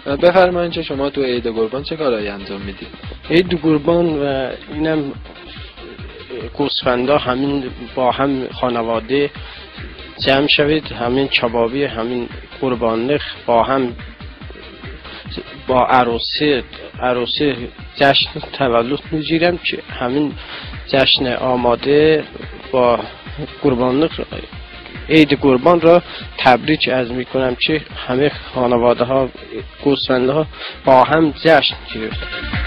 بفرمایید که شما تو عید قربان چه کارهایی انجام میدید؟ عید قربان و اینم گوسفندا همین با هم خانواده جمع شوید، همین کبابی، همین قربانلخ با هم با عروسی جشن تولد میگیرم که همین جشن آماده با قربانلخ عید قربان را تبریک عرض میکنم که همه خانواده ها گوسفنده ها با هم جشن گرفتند.